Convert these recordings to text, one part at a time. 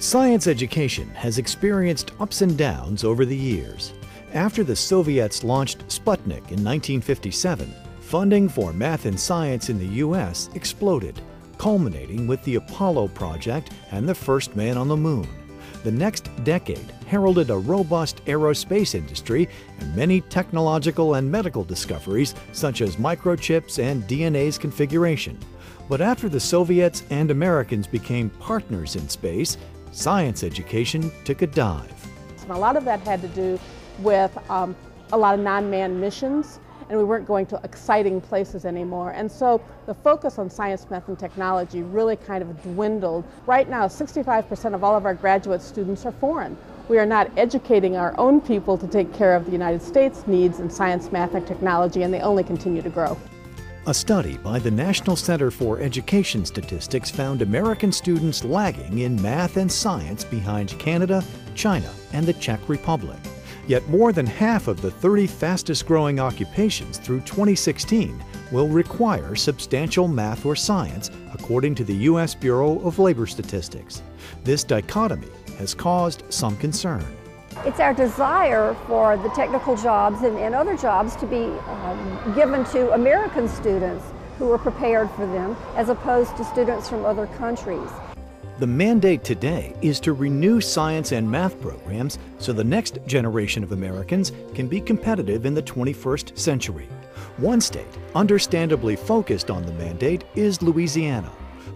Science education has experienced ups and downs over the years. After the Soviets launched Sputnik in 1957, funding for math and science in the U.S. exploded, culminating with the Apollo project and the first man on the moon. The next decade heralded a robust aerospace industry and many technological and medical discoveries such as microchips and DNA's configuration. But after the Soviets and Americans became partners in space, science education took a dive. And a lot of that had to do with a lot of non-manned missions, and we weren't going to exciting places anymore. And so the focus on science, math, and technology really kind of dwindled. Right now, 65% of all of our graduate students are foreign. We are not educating our own people to take care of the United States needs in science, math, and technology, and they only continue to grow. A study by the National Center for Education Statistics found American students lagging in math and science behind Canada, China, and the Czech Republic. Yet more than half of the 30 fastest-growing occupations through 2016 will require substantial math or science, according to the U.S. Bureau of Labor Statistics. This dichotomy has caused some concern. It's our desire for the technical jobs and other jobs to be given to American students who are prepared for them, as opposed to students from other countries. The mandate today is to renew science and math programs so the next generation of Americans can be competitive in the 21st century. One state understandably focused on the mandate is Louisiana.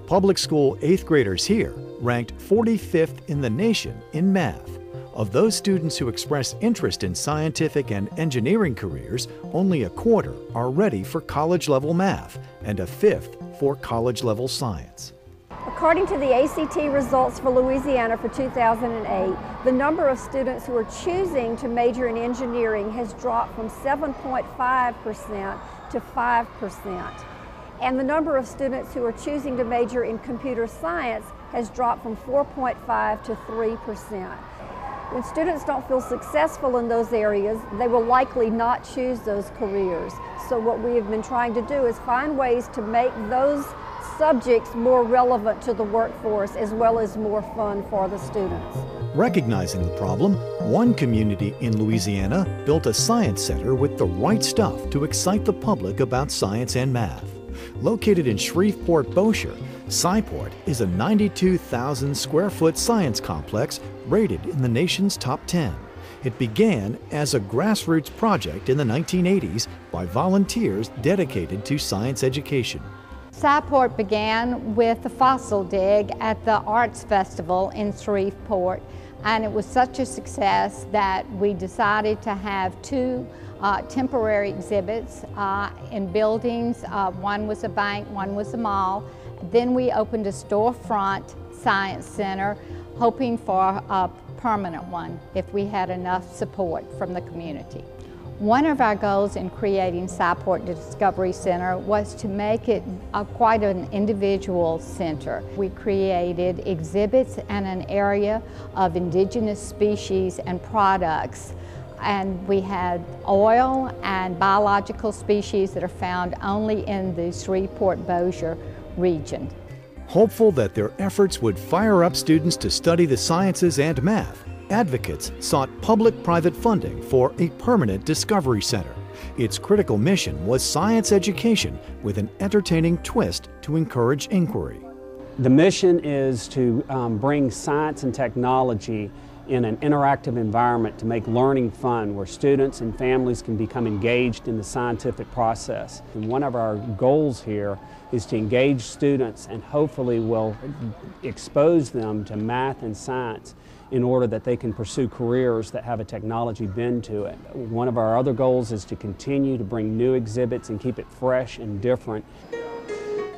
Public school 8th graders here ranked 45th in the nation in math. Of those students who express interest in scientific and engineering careers, only a quarter are ready for college-level math and a fifth for college-level science. According to the ACT results for Louisiana for 2008, the number of students who are choosing to major in engineering has dropped from 7.5% to 5%. And the number of students who are choosing to major in computer science has dropped from 4.5% to 3%. When students don't feel successful in those areas, they will likely not choose those careers. So what we have been trying to do is find ways to make those subjects more relevant to the workforce, as well as more fun for the students. Recognizing the problem, one community in Louisiana built a science center with the right stuff to excite the public about science and math. Located in Shreveport-Bossier, Sci-Port is a 92,000 square foot science complex rated in the nation's top 10. It began as a grassroots project in the 1980s by volunteers dedicated to science education. Sci-Port began with the fossil dig at the Arts Festival in Shreveport, and it was such a success that we decided to have two temporary exhibits in buildings. One was a bank, one was a mall. Then we opened a storefront science center, hoping for a permanent one if we had enough support from the community. One of our goals in creating Sci-Port Discovery Center was to make it quite an individual center. We created exhibits and an area of indigenous species and products. And we had oil and biological species that are found only in the Shreveport-Bossier region. Hopeful that their efforts would fire up students to study the sciences and math, advocates sought public-private funding for a permanent discovery center. Its critical mission was science education with an entertaining twist to encourage inquiry. The mission is to bring science and technology in an interactive environment to make learning fun, where students and families can become engaged in the scientific process. And one of our goals here is to engage students and hopefully will expose them to math and science in order that they can pursue careers that have a technology bend to it. One of our other goals is to continue to bring new exhibits and keep it fresh and different.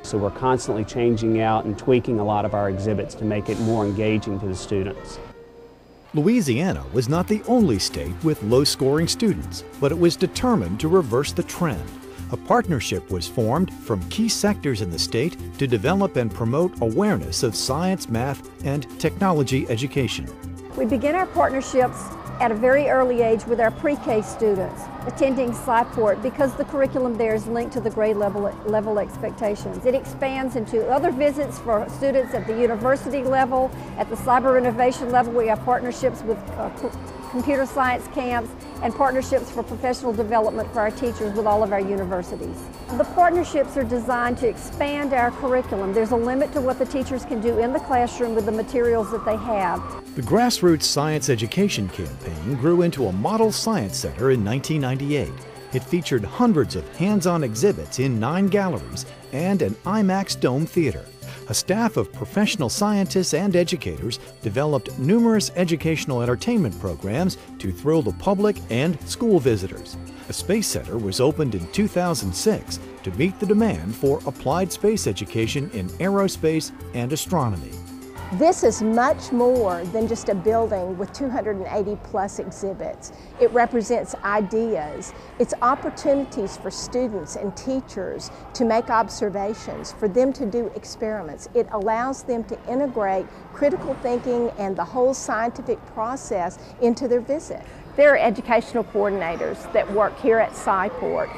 So we're constantly changing out and tweaking a lot of our exhibits to make it more engaging to the students. Louisiana was not the only state with low-scoring students, but it was determined to reverse the trend. A partnership was formed from key sectors in the state to develop and promote awareness of science, math, and technology education. We begin our partnerships at a very early age with our pre-K students attending Sci-Port because the curriculum there is linked to the grade level expectations. It expands into other visits for students at the university level, at the cyber innovation level. We have partnerships with computer science camps and partnerships for professional development for our teachers with all of our universities. The partnerships are designed to expand our curriculum. There's a limit to what the teachers can do in the classroom with the materials that they have. The Grassroots Science Education Campaign grew into a model science center in 1998. It featured hundreds of hands-on exhibits in 9 galleries and an IMAX dome theater. A staff of professional scientists and educators developed numerous educational entertainment programs to thrill the public and school visitors. A space center was opened in 2006 to meet the demand for applied space education in aerospace and astronomy. This is much more than just a building with 280 plus exhibits. It represents ideas. It's opportunities for students and teachers to make observations, for them to do experiments. It allows them to integrate critical thinking and the whole scientific process into their visit. There are educational coordinators that work here at Sci-Port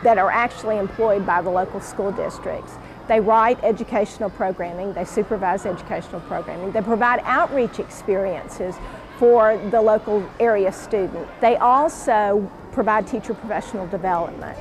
that are actually employed by the local school districts. They write educational programming, they supervise educational programming, they provide outreach experiences for the local area student. They also provide teacher professional development.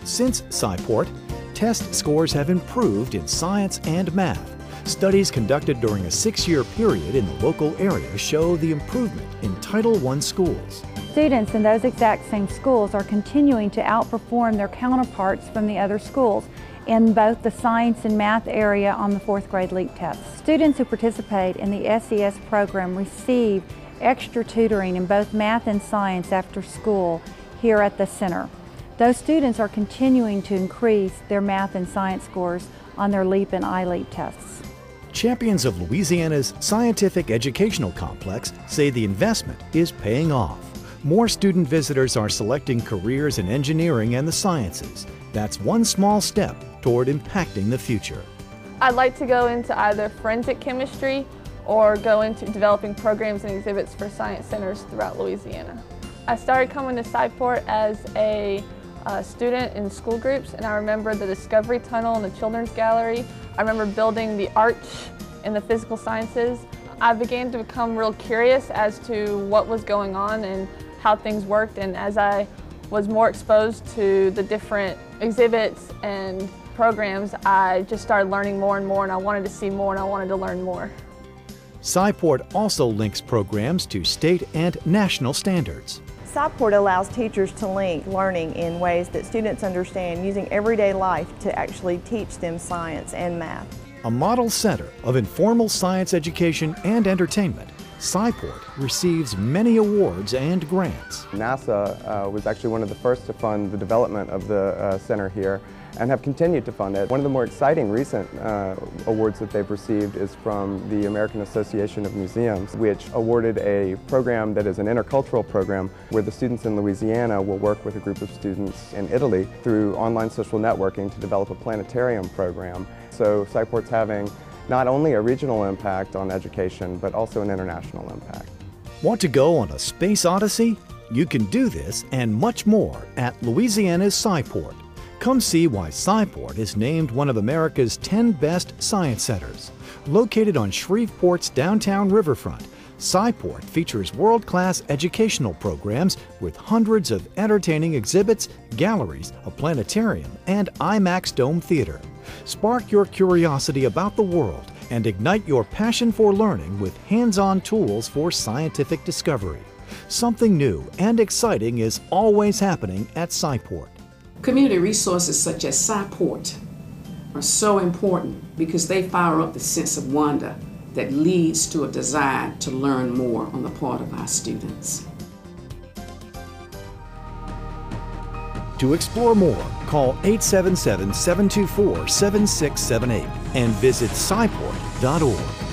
Since Sci-Port, test scores have improved in science and math. Studies conducted during a 6-year period in the local area show the improvement in Title I schools. Students in those exact same schools are continuing to outperform their counterparts from the other schools in both the science and math area on the 4th grade LEAP test. Students who participate in the SES program receive extra tutoring in both math and science after school here at the center. Those students are continuing to increase their math and science scores on their LEAP and iLEAP tests. Champions of Louisiana's scientific educational complex say the investment is paying off. More student visitors are selecting careers in engineering and the sciences. That's one small step toward impacting the future. I'd like to go into either forensic chemistry or go into developing programs and exhibits for science centers throughout Louisiana. I started coming to Sci-Port as a student in school groups, and I remember the Discovery Tunnel and the Children's Gallery. I remember building the arch in the physical sciences. I began to become real curious as to what was going on and how things worked, and as I was more exposed to the different exhibits and programs, I just started learning more and more, and I wanted to see more and I wanted to learn more. Sci-Port also links programs to state and national standards. Sci-Port allows teachers to link learning in ways that students understand using everyday life to actually teach them science and math. A model center of informal science education and entertainment, Sci-Port receives many awards and grants. NASA was actually one of the first to fund the development of the center here and have continued to fund it. One of the more exciting recent awards that they've received is from the American Association of Museums, which awarded a program that is an intercultural program where the students in Louisiana will work with a group of students in Italy through online social networking to develop a planetarium program. So Sci-Port's having not only a regional impact on education, but also an international impact. Want to go on a space odyssey? You can do this and much more at Louisiana's Sci-Port. Come see why Sci-Port is named one of America's 10 best science centers. Located on Shreveport's downtown riverfront, Sci-Port features world-class educational programs with hundreds of entertaining exhibits, galleries, a planetarium, and IMAX dome theater. Spark your curiosity about the world and ignite your passion for learning with hands-on tools for scientific discovery. Something new and exciting is always happening at Sci-Port. Community resources such as Sci-Port are so important because they fire up the sense of wonder that leads to a desire to learn more on the part of our students. To explore more, call 877-724-7678 and visit sciport.org.